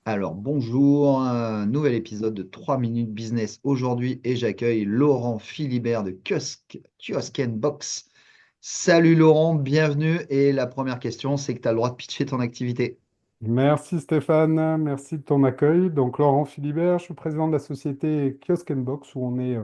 Alors, bonjour, un nouvel épisode de 3 minutes business aujourd'hui et j'accueille Laurent Philibert de Kiosk Box. Salut Laurent, bienvenue. Et la première question, c'est que tu as le droit de pitcher ton activité. Merci Stéphane, merci de ton accueil. Donc Laurent Philibert, je suis président de la société Kiosk Box où on est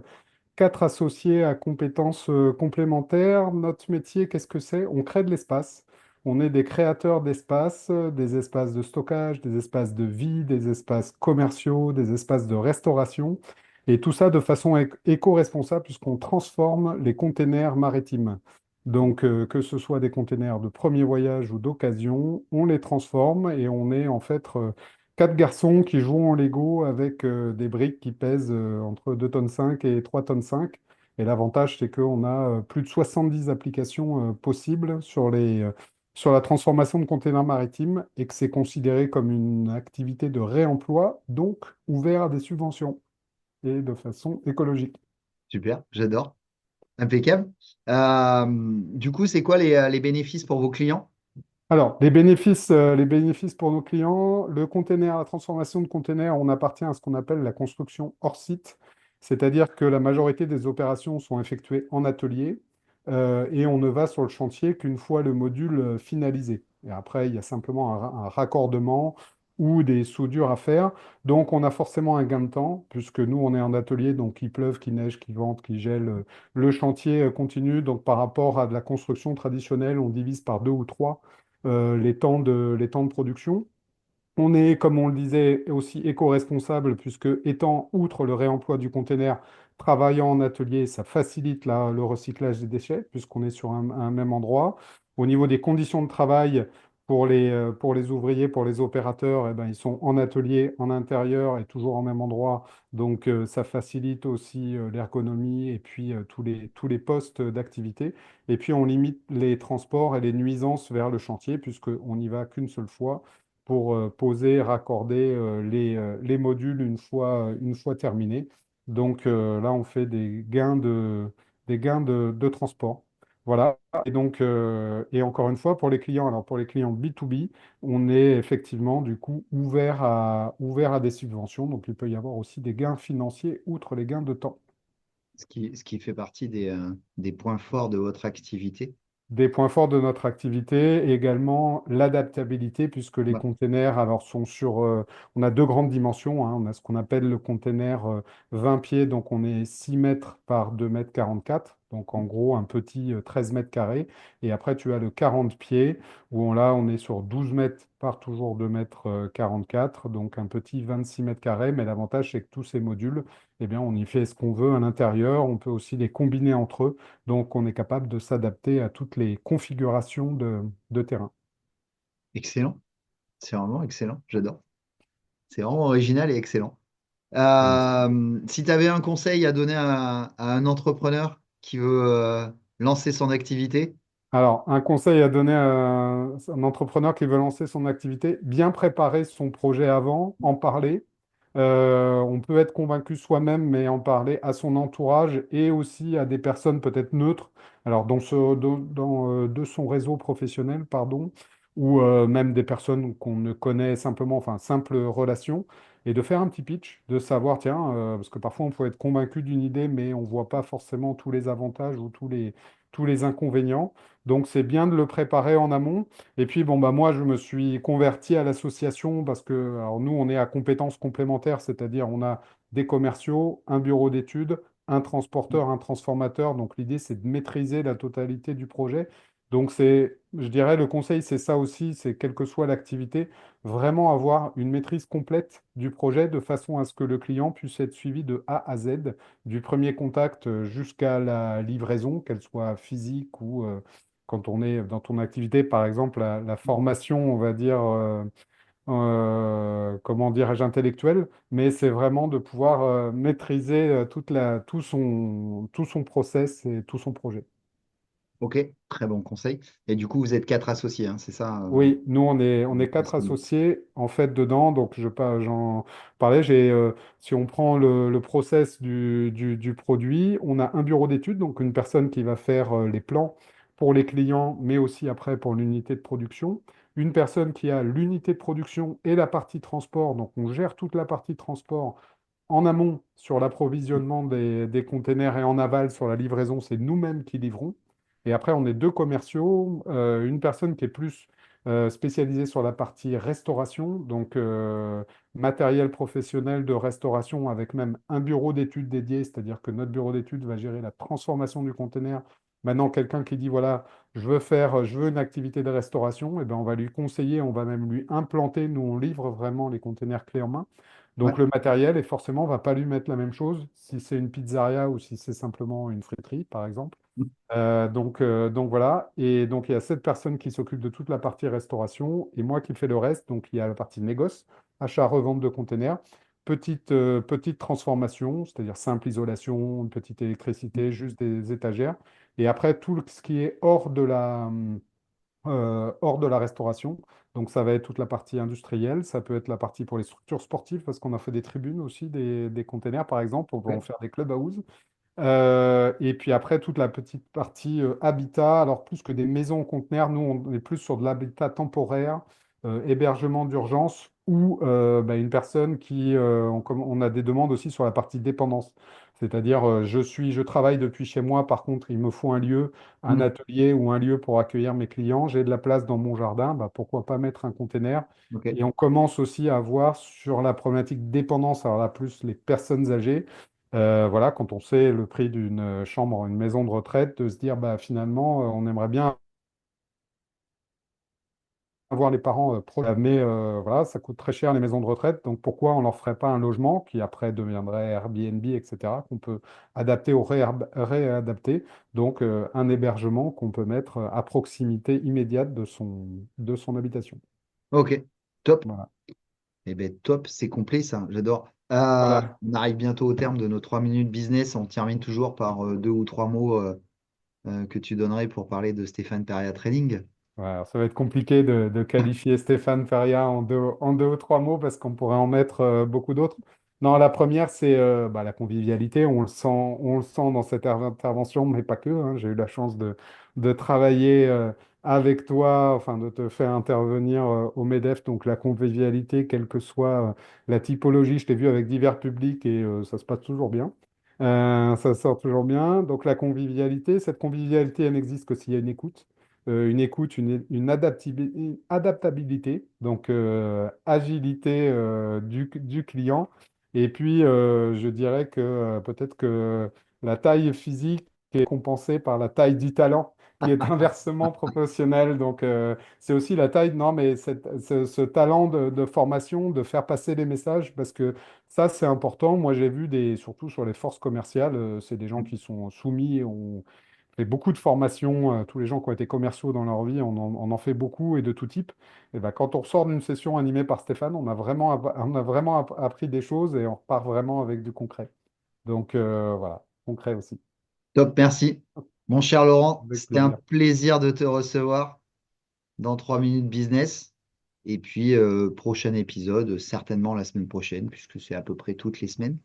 quatre associés à compétences complémentaires. Notre métier, qu'est-ce que c'est? On crée de l'espace. On est des créateurs d'espace, des espaces de stockage, des espaces de vie, des espaces commerciaux, des espaces de restauration. Et tout ça de façon éco-responsable puisqu'on transforme les containers maritimes. Donc, que ce soit des containers de premier voyage ou d'occasion, on les transforme et on est en fait quatre garçons qui jouent en Lego avec des briques qui pèsent entre 2,5 tonnes et 3,5 tonnes. Et l'avantage, c'est qu'on a plus de 70 applications possibles sur la transformation de containers maritimes et que c'est considéré comme une activité de réemploi, donc ouvert à des subventions et de façon écologique. Super, j'adore. Impeccable. Du coup, c'est quoi les bénéfices pour vos clients? Alors, les bénéfices pour nos clients, le container, la transformation de container, on appartient à ce qu'on appelle la construction hors site, c'est-à-dire que la majorité des opérations sont effectuées en atelier et on ne va sur le chantier qu'une fois le module finalisé. Et après, il y a simplement un raccordement ou des soudures à faire. Donc, on a forcément un gain de temps, puisque nous, on est en atelier, donc il pleuve, qu'il neige, qu'il vente, qu'il gèle, le chantier continue. Donc, par rapport à de la construction traditionnelle, on divise par deux ou trois les temps de production. On est, comme on le disait, aussi éco-responsable, puisque étant, outre le réemploi du container, travaillant en atelier, ça facilite le recyclage des déchets, puisqu'on est sur un même endroit. Au niveau des conditions de travail, pour les ouvriers, pour les opérateurs, eh ben, ils sont en atelier, en intérieur et toujours au même endroit. Donc, ça facilite aussi l'ergonomie et puis tous les postes d'activité. Et puis, on limite les transports et les nuisances vers le chantier, puisqu'on n'y va qu'une seule fois pour poser, raccorder les modules une fois terminés. Donc là, on fait des gains de transport. Voilà. Et donc, et encore une fois, pour les clients, alors pour les clients B2B, on est effectivement du coup ouvert à des subventions. Donc, il peut y avoir aussi des gains financiers outre les gains de temps. Ce qui fait partie des points forts de votre activité. Des points forts de notre activité, et également l'adaptabilité, puisque les Bah, containers, alors on a deux grandes dimensions, hein. On a ce qu'on appelle le container 20 pieds, donc on est 6 mètres par 2 mètres 44, donc en gros un petit 13 mètres carrés. Et après tu as le 40 pieds, où là on est sur 12 mètres par toujours 2 mètres 44, donc un petit 26 mètres carrés. Mais l'avantage c'est que tous ces modules, eh bien on y fait ce qu'on veut à l'intérieur, on peut aussi les combiner entre eux. Donc, on est capable de s'adapter à toutes les configurations de terrain. excellent, c'est vraiment excellent, j'adore. C'est vraiment original et excellent. Si tu avais un conseil à donner à un entrepreneur qui veut lancer son activité, Alors, un conseil à donner à un entrepreneur qui veut lancer son activité, bien préparer son projet avant, en parler. On peut être convaincu soi-même, mais en parler à son entourage et aussi à des personnes peut-être neutres, alors de son réseau professionnel, pardon, ou même des personnes qu'on ne connaît simplement, enfin, simple relation, et de faire un petit pitch, de savoir, tiens, parce que parfois on peut être convaincu d'une idée, mais on ne voit pas forcément tous les avantages ou tous les inconvénients. Donc c'est bien de le préparer en amont. Et puis bon bah moi je me suis converti à l'association parce que alors nous on est à compétences complémentaires, c'est-à-dire on a des commerciaux, un bureau d'études, un transporteur, un transformateur. Donc l'idée c'est de maîtriser la totalité du projet. Donc c'est, je dirais, le conseil c'est ça aussi, c'est quelle que soit l'activité, vraiment avoir une maîtrise complète du projet de façon à ce que le client puisse être suivi de A à Z, du premier contact jusqu'à la livraison, qu'elle soit physique ou quand on est dans ton activité, par exemple, la formation, on va dire, comment dirais-je, intellectuelle, mais c'est vraiment de pouvoir maîtriser tout son process et tout son projet. ok, très bon conseil. Et du coup, vous êtes quatre associés, hein, c'est ça Oui, nous on est quatre associés en fait dedans, donc j'en parlais. Si on prend le process du produit, on a un bureau d'études, donc une personne qui va faire les plans pour les clients, mais aussi après pour l'unité de production. une personne qui a l'unité de production et la partie transport. Donc, on gère toute la partie transport en amont sur l'approvisionnement des containers et en aval sur la livraison, c'est nous-mêmes qui livrons. Et après, on est deux commerciaux, une personne qui est plus spécialisée sur la partie restauration, donc matériel professionnel de restauration avec même un bureau d'études dédié, c'est-à-dire que notre bureau d'études va gérer la transformation du container. Maintenant, quelqu'un qui dit, voilà, je veux une activité de restauration, et ben, on va lui conseiller, on va même lui implanter, nous, on livre vraiment les containers clés en main. Ouais, Donc le matériel, et forcément, on va pas lui mettre la même chose si c'est une pizzeria ou si c'est simplement une friterie, par exemple. Donc voilà. Et donc il y a cette personne qui s'occupe de toute la partie restauration et moi qui fais le reste. Donc il y a la partie négoce, achat, revente de containers, petite transformation, c'est-à-dire simple isolation, une petite électricité, juste des étagères. Et après, tout ce qui est hors de la restauration. Donc ça va être toute la partie industrielle, ça peut être la partie pour les structures sportives, parce qu'on a fait des tribunes aussi, des containers par exemple, on va en ouais. faire des clubhouses. Et puis après, toute la petite partie habitat, alors plus que des maisons conteneurs, nous on est plus sur de l'habitat temporaire, hébergement d'urgence, ou bah, une personne qui, on a des demandes aussi sur la partie dépendance. C'est-à-dire, je travaille depuis chez moi, par contre, il me faut un lieu, un Mm. atelier ou un lieu pour accueillir mes clients. J'ai de la place dans mon jardin, bah, pourquoi pas mettre un container? Ok. Et on commence aussi à voir sur la problématique dépendance, alors là, plus les personnes âgées. Voilà, quand on sait le prix d'une chambre, une maison de retraite, de se dire, bah, finalement, on aimerait bien avoir les parents proches, mais voilà, ça coûte très cher les maisons de retraite, donc pourquoi on leur ferait pas un logement qui après deviendrait Airbnb, etc., qu'on peut adapter ou réadapter, donc un hébergement qu'on peut mettre à proximité immédiate de son habitation. Ok. Top. Voilà. Eh bien, top, c'est complet ça, j'adore. Voilà. On arrive bientôt au terme de nos 3 minutes business. On termine toujours par 2 ou 3 mots que tu donnerais pour parler de Stéphane Peria Trading. Ouais, alors ça va être compliqué de qualifier Stéphane Feria en deux ou trois mots parce qu'on pourrait en mettre beaucoup d'autres. Non, la première, c'est bah, la convivialité. On le sent dans cette intervention, mais pas que, hein. J'ai eu la chance de travailler avec toi, enfin de te faire intervenir au MEDEF. Donc la convivialité, quelle que soit la typologie, je t'ai vu avec divers publics et ça se passe toujours bien. Ça sort toujours bien. Donc la convivialité, cette convivialité, elle n'existe que s'il y a une écoute, une adaptabilité, donc agilité du client. Et puis, je dirais que peut-être que la taille physique est compensée par la taille du talent, qui est inversement proportionnelle. Donc, c'est aussi la taille, non, mais ce talent de formation, de faire passer les messages, parce que ça, c'est important. Moi, j'ai vu surtout sur les forces commerciales, c'est des gens qui sont soumis, fait beaucoup de formations, tous les gens qui ont été commerciaux dans leur vie, on en fait beaucoup et de tout type. Et ben, quand on ressort d'une session animée par Stéphane, on a vraiment appris des choses et on repart vraiment avec du concret. Donc voilà, concret aussi. Top, merci. Mon cher Laurent, Avec c'était un plaisir. plaisir de te recevoir dans 3 minutes business. Et puis, prochain épisode, certainement la semaine prochaine, puisque c'est à peu près toutes les semaines.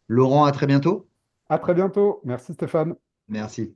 Laurent, à très bientôt. À très bientôt. Merci Stéphane. Merci.